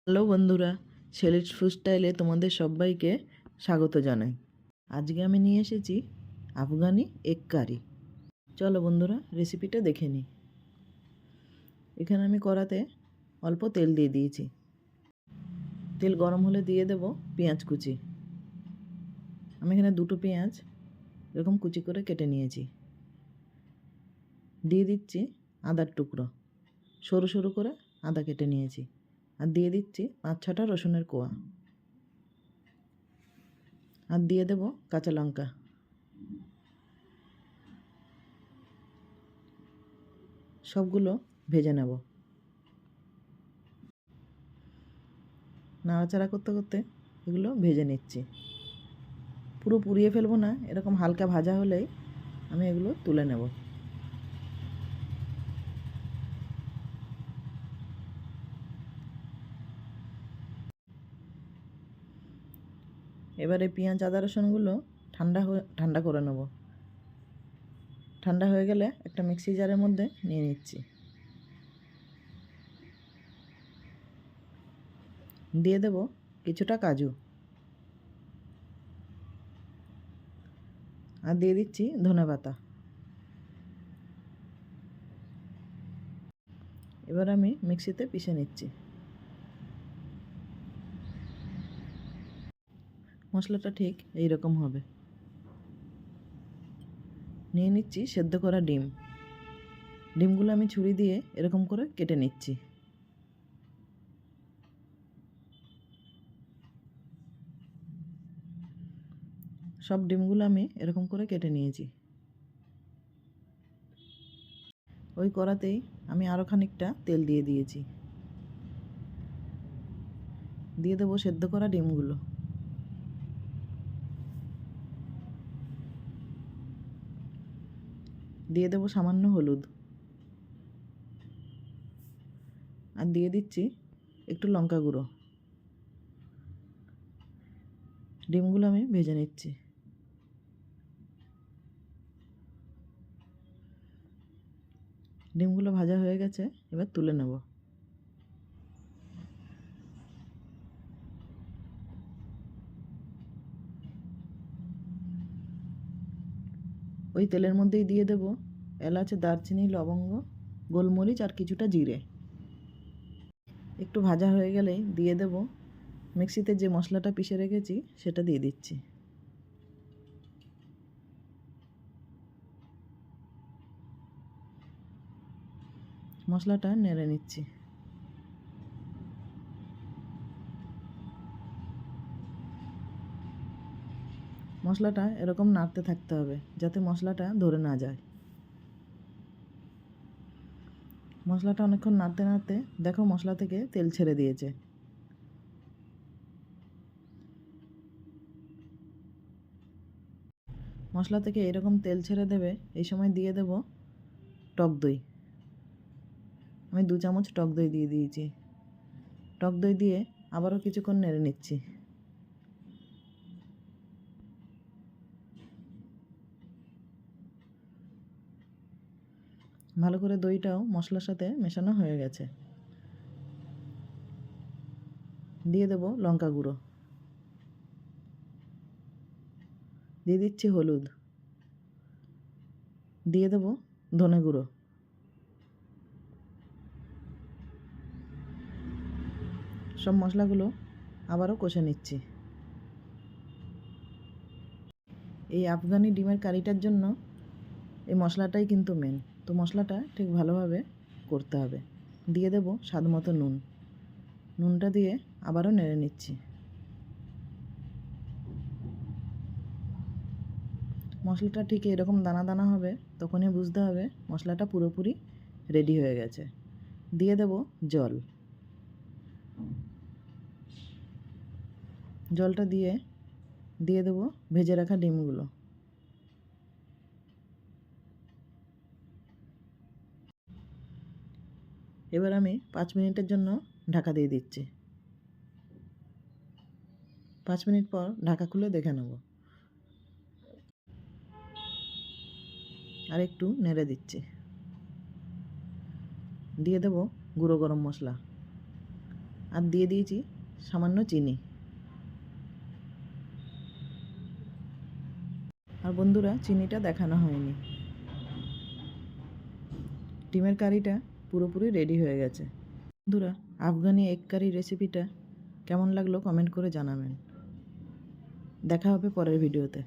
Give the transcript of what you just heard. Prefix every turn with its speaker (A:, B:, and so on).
A: Hello বন্ধুরা, সেলিস food স্টাইলে তোমাদের সবাইকে স্বাগত জানাই। আজকে আমি নিয়ে এসেছি আফগানি এগ কারি। চলো বন্ধুরা, রেসিপিটা দেখে নিই। এখানে আমি কড়াতে অল্প তেল দিয়ে দিয়েছি। তেল গরম হলে দিয়ে দেব পেঁয়াজ কুচি। আমি এখানে দুটো পেঁয়াজ এরকম কুচি করে কেটে নিয়েছি। দিয়ে দিচ্ছি আদার টুকরো, সরু সরু করে আদা কেটে নিয়েছি। আর দিয়ে দিচ্ছি 5-6টা রসুনের কোয়া। আর দিয়ে দেব কাঁচা লঙ্কা। সবগুলো ভেজে নেব। নাড়াচাড়া করতে করতে এগুলো ভেজে নিচ্ছি। পুরো পুড়িয়ে ফেলবো না, এরকম হালকা ভাজা হলেই আমি এগুলো তুলে নেব। এবারে পেঁয়াজ আদা রসুনগুলো ঠান্ডা করে নেব। ঠান্ডা হয়ে গেলে একটা মিক্সি জারের মধ্যে নিয়ে নিচ্ছি। দিয়ে দেব কিছুটা কাজু। আর দিয়ে দিচ্ছি ধনেপাতা। এবার আমি মিক্সিতে পিষে নিচ্ছি। মশলাটা ঠিক এই রকম হবে। নিয়ে নিচ্ছি সেদ্ধ করা ডিম। ডিমগুলো আমি ছুরি দিয়ে এরকম করে কেটে নিচ্ছি। সব ডিমগুলো আমি এরকম করে কেটে নিয়েছি। ওই কড়াতেই আমি আরও খানিকটা তেল দিয়ে দিয়েছি। দিয়ে দেবো সেদ্ধ করা ডিমগুলো। দিয়ে দেবো সামান্য হলুদ। আর দিয়ে দিচ্ছি একটু লঙ্কা গুঁড়ো। ডিমগুলো আমি ভেজে নিচ্ছি। ডিমগুলো ভাজা হয়ে গেছে, এবার তুলে নেব। ওই তেলের মধ্যেই দিয়ে দেব এলাচ, দারচিনি, লবঙ্গ, গোলমরিচ আর কিছুটা জিরে। একটু ভাজা হয়ে গেলেই দিয়ে দেব মিক্সিতে যে মশলাটা পিষে রেখেছি সেটা দিয়ে দিচ্ছি। মশলাটা নেড়ে নিচ্ছি। মশলাটা এরকম নাড়তে থাকতে হবে যাতে মশলাটা ধরে না যায়। মশলাটা অনেকক্ষণ নাড়তে নাড়তে দেখো মশলা থেকে তেল ছেড়ে দিয়েছে। মশলা থেকে এরকম তেল ছেড়ে দেবে, এই সময় দিয়ে দেব টক দই। আমি 2 চামচ টক দই দিয়ে দিয়েছি। টক দই দিয়ে আবারও কিছুক্ষণ নেড়ে নিচ্ছি। ভালো করে দইটাও মশলার সাথে মেশানো হয়ে গেছে। দিয়ে দেব লঙ্কা গুঁড়ো। দিয়ে দিচ্ছি হলুদ। দিয়ে দেব ধনে গুঁড়ো। সব মশলাগুলো আবারও কষে নিচ্ছি। এই আফগানি ডিমের কারিটার জন্য এই মশলাটাই কিন্তু মেন। তো মশলাটা ঠিক ভালোভাবে করতে হবে। দিয়ে দেব স্বাদ মতো নুন। নুনটা দিয়ে আবারও নেড়ে নিচ্ছি। মশলাটা ঠিক এরকম দানা দানা হবে, তখনই বুঝতে হবে মশলাটা পুরোপুরি রেডি হয়ে গেছে। দিয়ে দেব জল। জলটা দিয়ে দেব ভেজে রাখা ডিমগুলো। এবার আমি 5 মিনিটের জন্য ঢাকা দিয়ে দিচ্ছি। 5 মিনিট পর ঢাকা খুলে দেখে নেব। আর একটু নেড়ে দিচ্ছি। দিয়ে দেব গুঁড়ো গরম মশলা। আর দিয়ে দিয়েছি সামান্য চিনি। আর বন্ধুরা, চিনিটা দেখানো হয়নি। ডিমের কারিটা পুরোপুরি রেডি হয়ে গেছে। বন্ধুরা, আফগানি এগ কারি রেসিপিটা কেমন লাগলো কমেন্ট করে জানাবেন। দেখা হবে পরের ভিডিওতে।